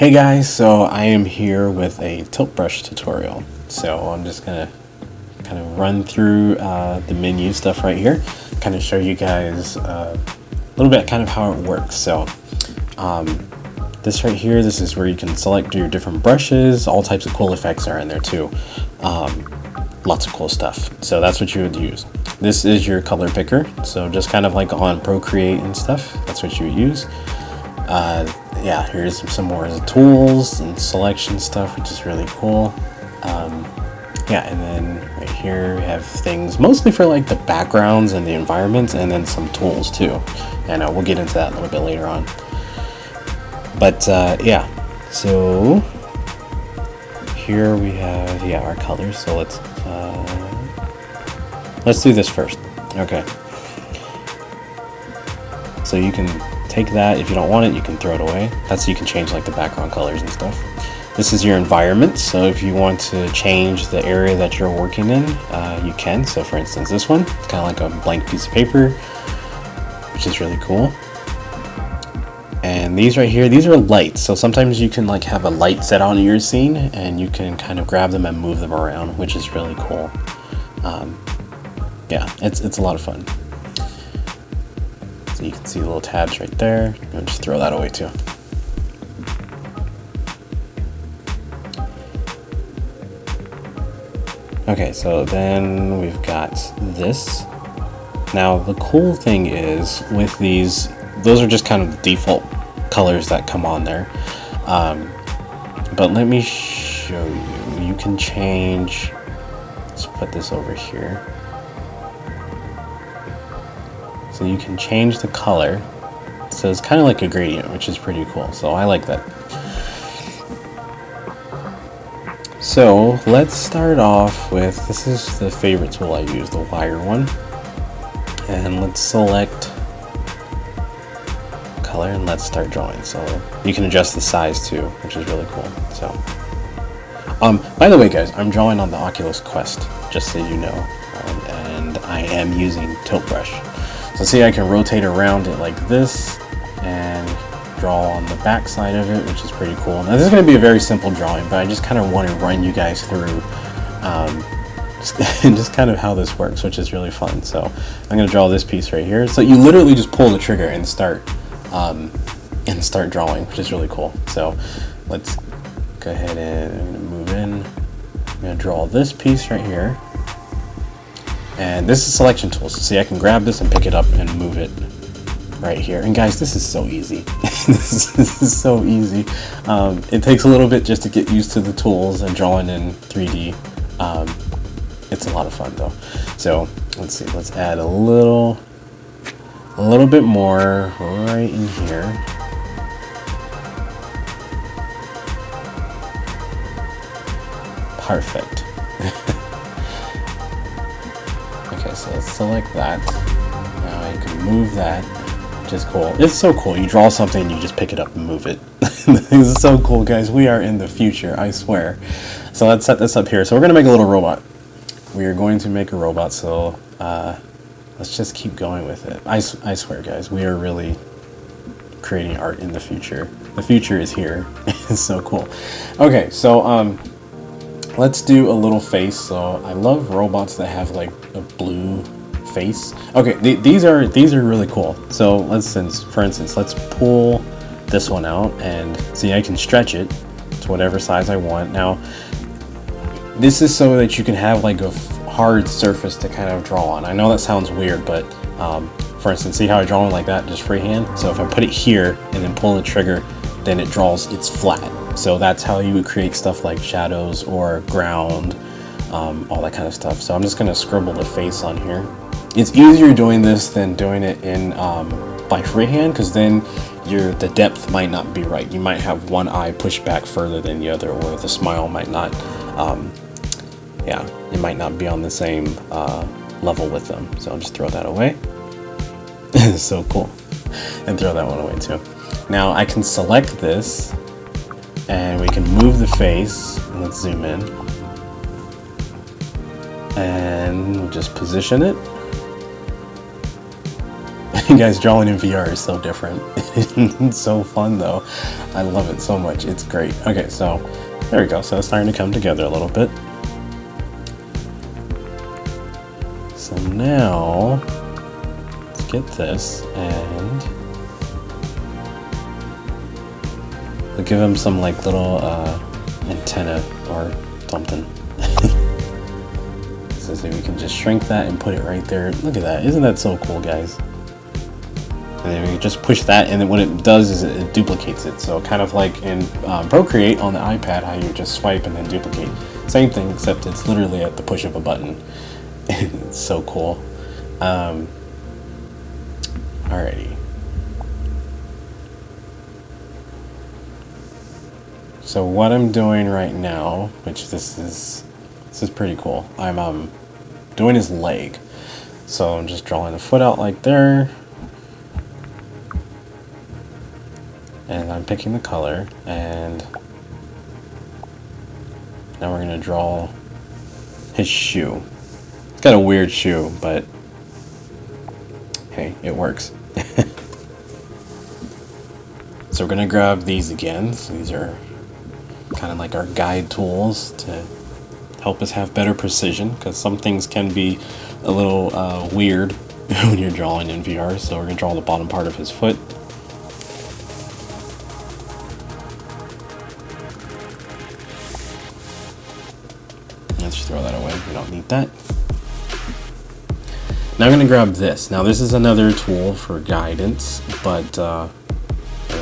Hey guys, so I am here with a tilt brush tutorial. So I'm just gonna kind of run through the menu stuff right here, kind of show you guys a little bit kind of how it works. So this right here, this is where you can select your different brushes. All types of cool effects are in there too. Lots of cool stuff. So that's what you would use. This is your color picker. So just kind of like on Procreate and stuff, that's what you would use. Yeah, here's some more of the tools and selection stuff, which is really cool. Yeah, and then right here we have things mostly for like the backgrounds and the environments, and then some tools too. And we'll get into that a little bit later on. But yeah, so here we have our colors. So let's do this first. Okay. So you can take that. If you don't want it, you can throw it away. That's so you can change like the background colors and stuff. This is your environment. So if you want to change the area that you're working in, you can. So for instance, this one, it's kind of like a blank piece of paper, which is really cool. And these right here, these are lights. So sometimes you can like have a light set on your scene and you can kind of grab them and move them around, which is really cool. Yeah, it's a lot of fun. So you can see the little tabs right there. I'm gonna just throw that away too. Okay, so then we've got this. Now the cool thing is with these, those are just kind of the default colors that come on there. But let me show you. You can change. Let's put this over here. So you can change the color. So it's kind of like a gradient, which is pretty cool. So I like that. So let's start off with, this is the favorite tool I use, the wire one. And let's select color and let's start drawing. So you can adjust the size too, which is really cool. So, by the way guys, I'm drawing on the Oculus Quest, just so you know. And I am using tilt brush. So see, I can rotate around it like this and draw on the back side of it, which is pretty cool. Now this is going to be a very simple drawing, but I just kind of want to run you guys through just kind of how this works, which is really fun. So I'm going to draw this piece right here. So you literally just pull the trigger and start drawing, which is really cool. So let's go ahead and I'm going to move in. I'm going to draw this piece right here. And this is selection tools. So see, I can grab this and pick it up and move it right here. And guys, this is so easy. this is so easy. It takes a little bit just to get used to the tools and drawing in 3D. It's a lot of fun though. So let's see, let's add a little bit more right in here. Perfect. Okay, so let's select that. Now you can move that, which is cool. It's so cool. You draw something and you just pick it up and move it. This is so cool, guys. We are in the future, I swear. So let's set this up here. So we're gonna make a little robot. We are going to make a robot, so let's just keep going with it. I swear, guys, we are really creating art in the future. The future is here. It's so cool. Okay, so let's do a little face. So I love robots that have like a blue face. Okay, these are really cool. So for instance, let's pull this one out and see, I can stretch it to whatever size I want. Now, this is so that you can have like a hard surface to kind of draw on. I know that sounds weird, but for instance, see how I draw it like that, just freehand? So if I put it here and then pull the trigger, then it draws, it's flat. So that's how you would create stuff like shadows or ground, all that kind of stuff. So I'm just gonna scribble the face on here. It's easier doing this than doing it in by freehand, because then the depth might not be right. You might have one eye pushed back further than the other, or the smile might not, yeah, it might not be on the same level with them. So I'll just throw that away. It's so cool. And throw that one away too. Now I can select this and we can move the face, and let's zoom in, and we'll just position it. You guys, drawing in VR is so different. It's so fun though. I love it so much. It's great. Okay, so there we go. So it's starting to come together a little bit. So now let's get this and we'll give him some like little antenna or something. So we can just shrink that and put it right there. Look at that. Isn't that so cool, guys? And then we can just push that, and then what it does is it duplicates it. So kind of like in Procreate on the iPad, how you just swipe and then duplicate. Same thing, except it's literally at the push of a button. It's so cool. Alrighty. So what I'm doing right now, which this is pretty cool. I'm doing his leg. So I'm just drawing the foot out like there. And I'm picking the color, and now we're gonna draw his shoe. It's got a weird shoe, but hey, it works. So we're gonna grab these again. So these are kind of like our guide tools to help us have better precision, because some things can be a little weird when you're drawing in VR. So we're gonna draw the bottom part of his foot. Let's throw that away. We don't need that. Now I'm going to grab this. Now this is another tool for guidance, but let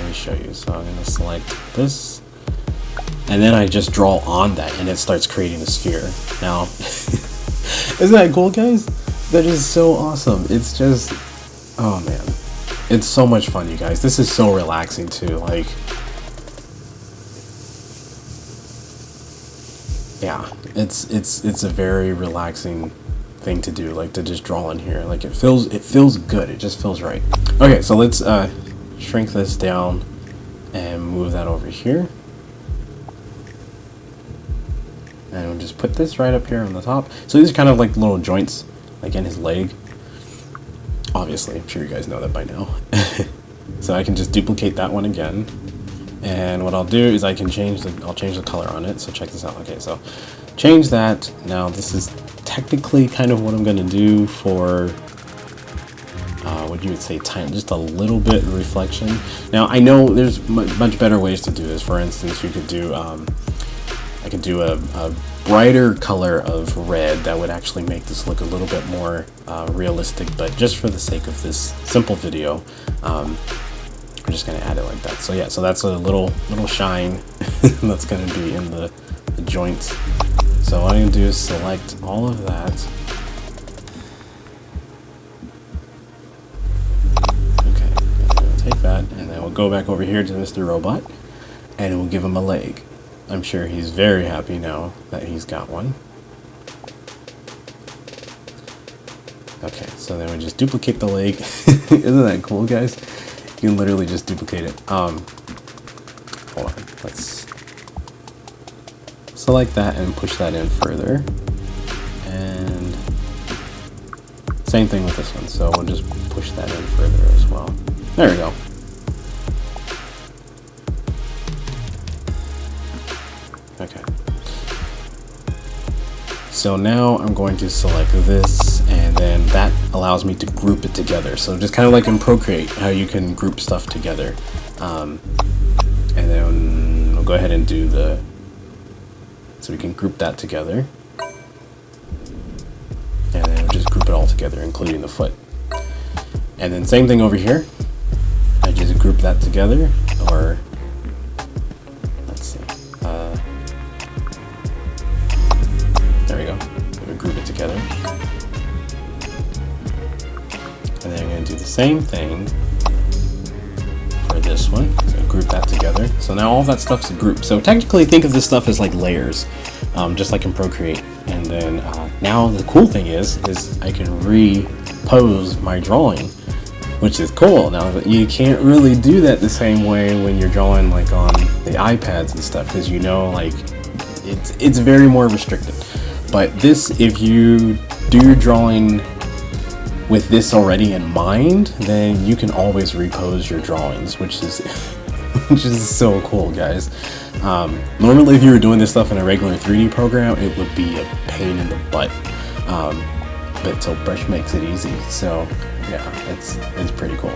me show you. So I'm going to select this, and then I just draw on that, and it starts creating a sphere. Now, isn't that cool, guys? That is so awesome. It's just, oh man, it's so much fun, you guys. This is so relaxing too. Like, yeah, it's a very relaxing thing to do, like to just draw in here. Like it feels good. It just feels right. Okay, so let's shrink this down and move that over here. And we'll just put this right up here on the top. So these are kind of like little joints, like in his leg. Obviously, I'm sure you guys know that by now. So I can just duplicate that one again. And what I'll do is I'll change the color on it. So check this out. Okay, so change that. Now this is technically kind of what I'm going to do for what you would say time, just a little bit of reflection. Now I know there's much better ways to do this. For instance, you could do I could do a brighter color of red that would actually make this look a little bit more realistic. But just for the sake of this simple video, I'm just going to add it like that. So yeah, so that's a little shine that's going to be in the joints. So what I'm going to do is select all of that. Okay, we'll take that, and then we'll go back over here to Mr. Robot, and we'll give him a leg. I'm sure he's very happy now that he's got one. Okay, so then we just duplicate the leg. Isn't that cool, guys? You can literally just duplicate it. Hold on, let's select that and push that in further. And same thing with this one, so we'll just push that in further as well. There we go. Okay. So now I'm going to select this, and then that allows me to group it together. So just kind of like in Procreate, how you can group stuff together. And then we'll go ahead and do so we can group that together. And then we'll just group it all together, including the foot. And then same thing over here. I just group that together, or let's see. There we go. We group it together. And then I'm going to do the same thing for this one. So group that together. So now all that stuff's a group. So technically think of this stuff as like layers, just like in Procreate. And then now the cool thing is I can repose my drawing, which is cool. Now you can't really do that the same way when you're drawing like on the iPads and stuff, because you know, like it's very more restricted. But this, if you do your drawing with this already in mind, then you can always repose your drawings, which is which is so cool, guys. Normally, if you were doing this stuff in a regular 3D program, it would be a pain in the butt. But Tilt Brush makes it easy, so yeah, it's pretty cool.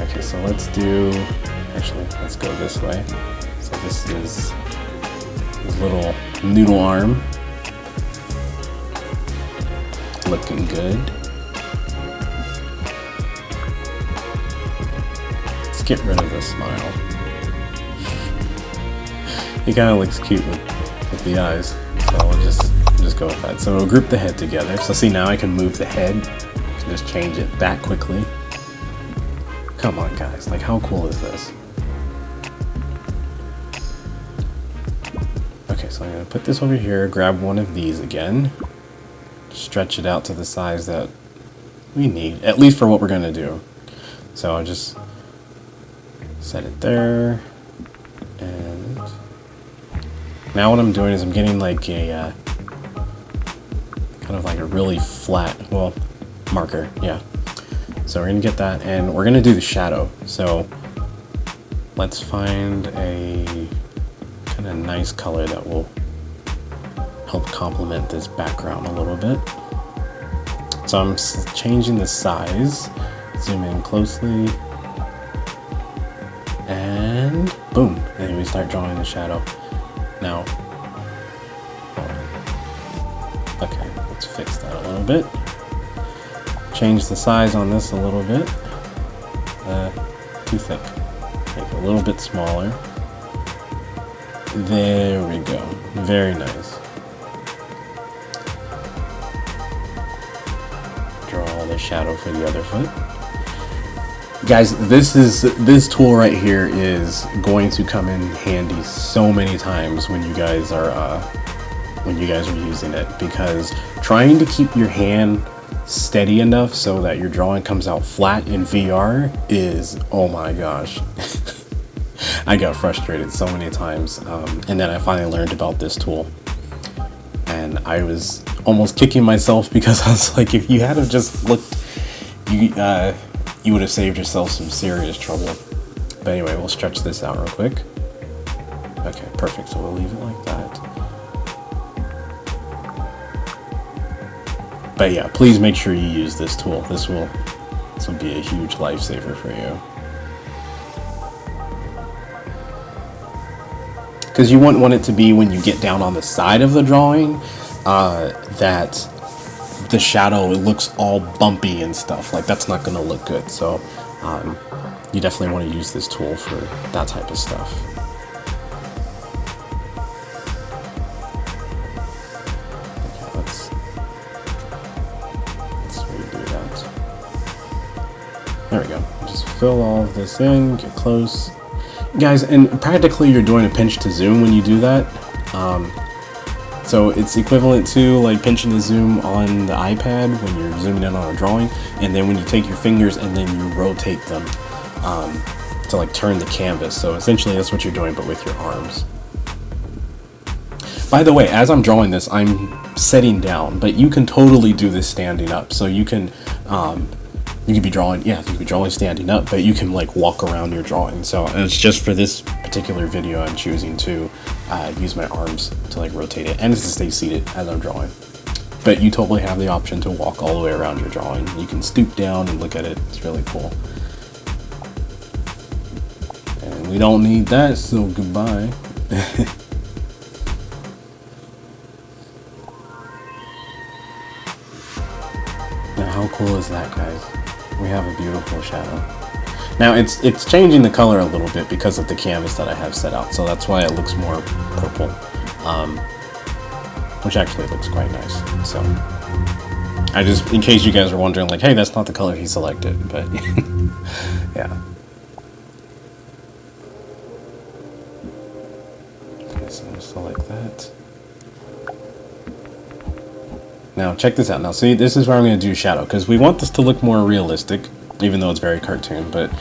Okay, so let's go this way. So this is his little noodle arm, looking good. Let's get rid of the smile. He kind of looks cute with the eyes, so I'll just go with that. So we'll group the head together. So see, now I can move the head. I can just change it that quickly. Come on, guys, like how cool is this? Okay, so I'm gonna put this over here, grab one of these again, stretch it out to the size that we need, at least for what we're gonna do. So I'll just set it there, and now what I'm doing is I'm getting like a kind of like a really flat, well, marker, yeah. So we're gonna get that, and we're gonna do the shadow. So let's find a kind of nice color that will help complement this background a little bit. So I'm changing the size, zoom in closely, and boom, and we start drawing the shadow. Now, okay, let's fix that a little bit. Change the size on this a little bit. Too thick. Make it a little bit smaller. There we go. Very nice. Draw the shadow for the other foot. Guys, this tool right here is going to come in handy so many times when you guys are using it, because trying to keep your hand steady enough so that your drawing comes out flat in VR is, oh my gosh. I got frustrated so many times, and then I finally learned about this tool, and I was almost kicking myself because I was like, if you had have just looked, you would have saved yourself some serious trouble. But anyway, we'll stretch this out real quick. Okay, perfect, so we'll leave it like that. But yeah, please make sure you use this tool. This will be a huge lifesaver for you. Because you wouldn't want it to be when you get down on the side of the drawing that the shadow, it looks all bumpy and stuff. Like, that's not going to look good. So you definitely want to use this tool for that type of stuff. Okay, let's redo that. There we go. Just fill all of this in, get close. Guys, and practically you're doing a pinch to zoom when you do that. So it's equivalent to like pinching to zoom on the iPad when you're zooming in on a drawing, and then when you take your fingers and then you rotate them to like turn the canvas. So essentially that's what you're doing, but with your arms. By the way, as I'm drawing this, I'm sitting down, but you can totally do this standing up. So you can be drawing, yeah, you could be drawing standing up, but you can like walk around your drawing. So it's just for this particular video, I'm choosing to use my arms to like rotate it and to stay seated as I'm drawing. But you totally have the option to walk all the way around your drawing. You can stoop down and look at it. It's really cool. And we don't need that, so goodbye. Now, how cool is that, guys? We have a beautiful shadow. Now it's changing the color a little bit because of the canvas that I have set out, so that's why it looks more purple, which actually looks quite nice. So I just, in case you guys are wondering, like, hey, that's not the color he selected, but yeah. Okay, so we'll select that. Now check this out. Now see, this is where I'm going to do shadow, because we want this to look more realistic, even though it's very cartoon. But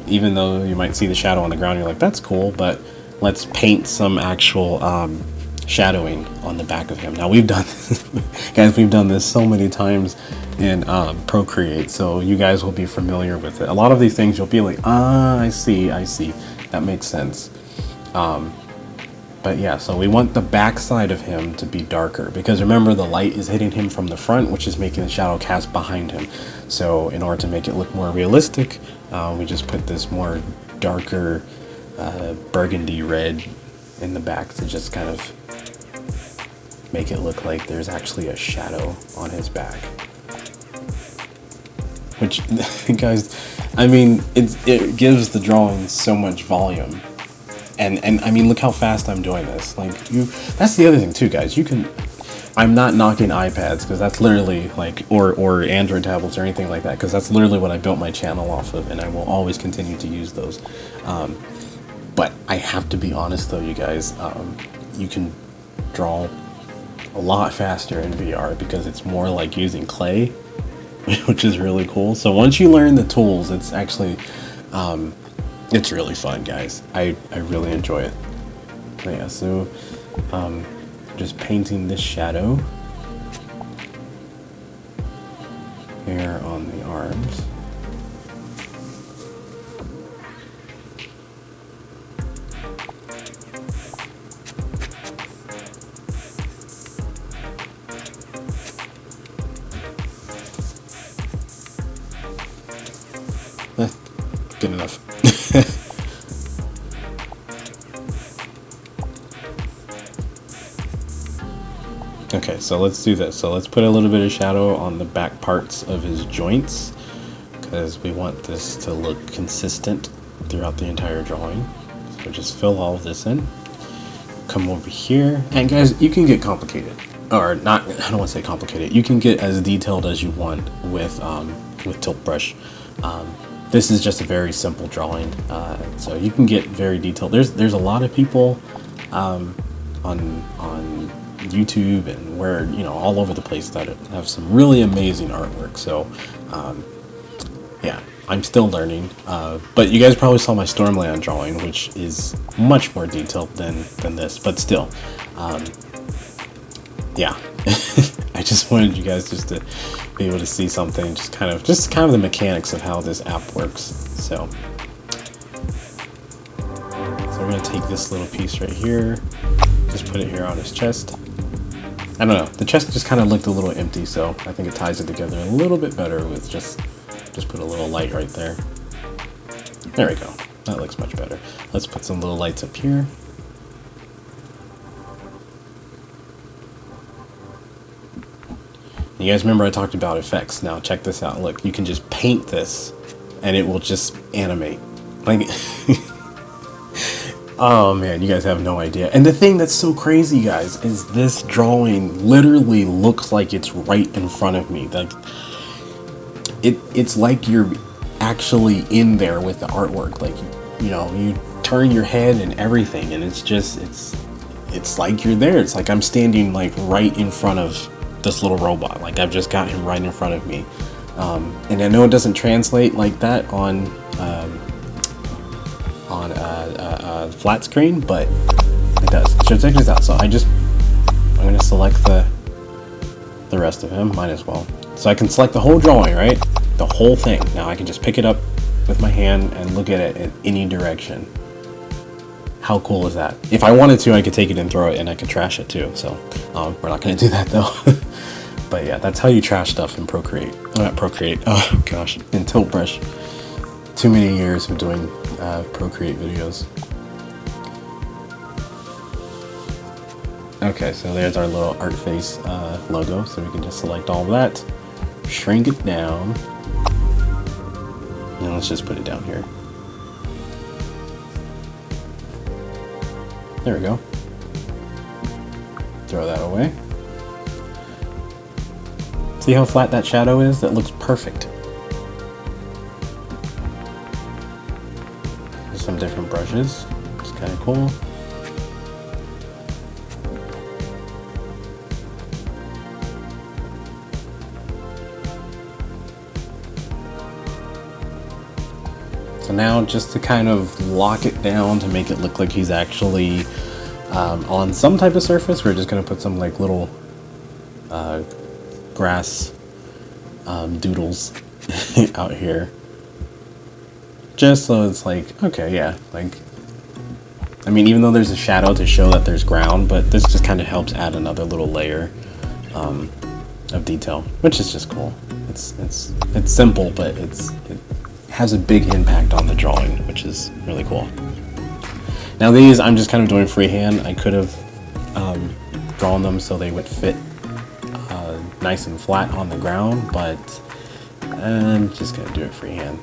even though you might see the shadow on the ground, you're like, that's cool, but let's paint some actual shadowing on the back of him. Now we've done guys, we've done this so many times in Procreate, so you guys will be familiar with it. A lot of these things you'll be like, I see, that makes sense. But yeah, so we want the back side of him to be darker, because remember, the light is hitting him from the front, which is making the shadow cast behind him. So in order to make it look more realistic, we just put this more darker burgundy red in the back to just kind of make it look like there's actually a shadow on his back. Which, guys, I mean, it gives the drawing so much volume. And I mean, look how fast I'm doing this. Like, that's the other thing too, guys. I'm not knocking iPads, because that's literally like, or Android tablets or anything like that, because that's literally what I built my channel off of, and I will always continue to use those. But I have to be honest though, you guys, you can draw a lot faster in VR because it's more like using clay, which is really cool. So once you learn the tools, it's actually, it's really fun, guys. I really enjoy it. But yeah, so just painting this shadow here on the arms. Good enough. Okay, so let's do this. So let's put a little bit of shadow on the back parts of his joints, because we want this to look consistent throughout the entire drawing. So just fill all of this in. Come over here, and guys, you can get complicated, or not. I don't want to say complicated. You can get as detailed as you want with tilt brush. This is just a very simple drawing, so you can get very detailed. There's a lot of people on YouTube and where, you know, all over the place that have some really amazing artwork. So yeah, I'm still learning, but you guys probably saw my Stormland drawing, which is much more detailed than this, but still, yeah. I just wanted you guys just to be able to see something, just kind of the mechanics of how this app works. So we're gonna take this little piece right here, just put it here on his chest. I don't know, the chest just kind of looked a little empty, so I think it ties it together a little bit better with just put a little light right there. There we go, that looks much better. Let's put some little lights up here. You guys remember I talked about effects. Now check this out. Look, you can just paint this and it will just animate. Like, oh man, you guys have no idea. And the thing that's so crazy, guys, is this drawing literally looks like it's right in front of me. Like, it's like you're actually in there with the artwork. Like, you know, you turn your head and everything, and it's like you're there. It's like I'm standing like right in front of this little robot. Like, I've just got him right in front of me, and I know it doesn't translate like that on flat screen, but it does. So check this out. So I'm gonna select the rest of him. Might as well. So I can select the whole drawing, right? The whole thing. Now I can just pick it up with my hand and look at it in any direction. How cool is that? If I wanted to, I could take it and throw it, and I could trash it too. So we're not going to do that though. But yeah, that's how you trash stuff in Procreate. Not Procreate. Oh gosh, in Tilt Brush. Too many years of doing Procreate videos. Okay, so there's our little art face logo. So we can just select all of that, shrink it down, and let's just put it down here. There we go. Throw that away. See how flat that shadow is? That looks perfect. There's some different brushes. It's kind of cool. So now, just to kind of lock it down to make it look like he's actually On some type of surface, we're just going to put some like little grass doodles out here. Just so it's like, okay, yeah, like, I mean, even though there's a shadow to show that there's ground, but this just kind of helps add another little layer of detail, which is just cool. It's simple, but it has a big impact on the drawing, which is really cool. Now these, I'm just kind of doing freehand. I could have drawn them so they would fit nice and flat on the ground, but I'm just gonna do it freehand.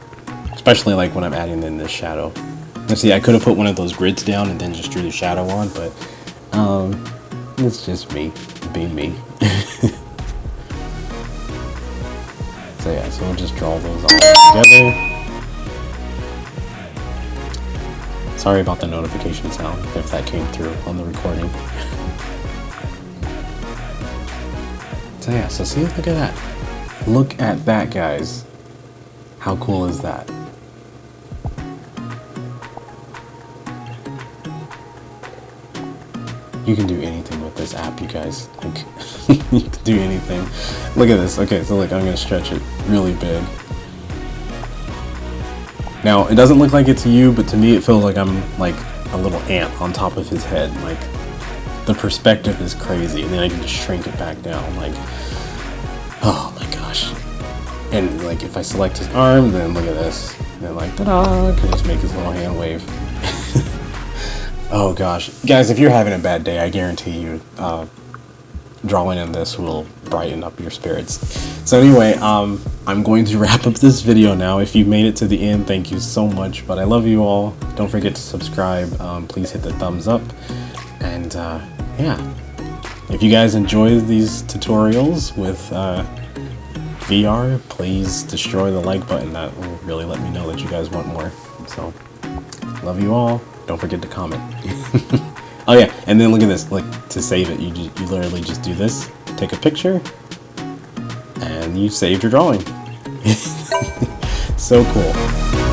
Especially like when I'm adding in this shadow. Let's see, I could have put one of those grids down and then just drew the shadow on, but it's just me being me. So yeah, so we'll just draw those all together. Sorry about the notification sound, if that came through on the recording. So yeah, so see, look at that. Look at that, guys. How cool is that? You can do anything with this app, you guys. Like, you can do anything. Look at this. Okay, so look, I'm gonna stretch it really big. Now, it doesn't look like it's you, but to me it feels like I'm like a little ant on top of his head. Like, the perspective is crazy, and then I can just shrink it back down. Like, oh my gosh. And like, if I select his arm, then look at this. And then like, ta-da, I can just make his little hand wave. Oh gosh, guys, if you're having a bad day, I guarantee you drawing in this will brighten up your spirits. So anyway, I'm going to wrap up this video now. If you made it to the end, thank you so much, but I love you all. Don't forget to subscribe. Please hit the thumbs up, and yeah, if you guys enjoy these tutorials with VR, please destroy the like button. That will really let me know that you guys want more. So love you all. Don't forget to comment. Oh yeah, and then look at this. Like, to save it, you literally just do this, take a picture, and you saved your drawing. So cool.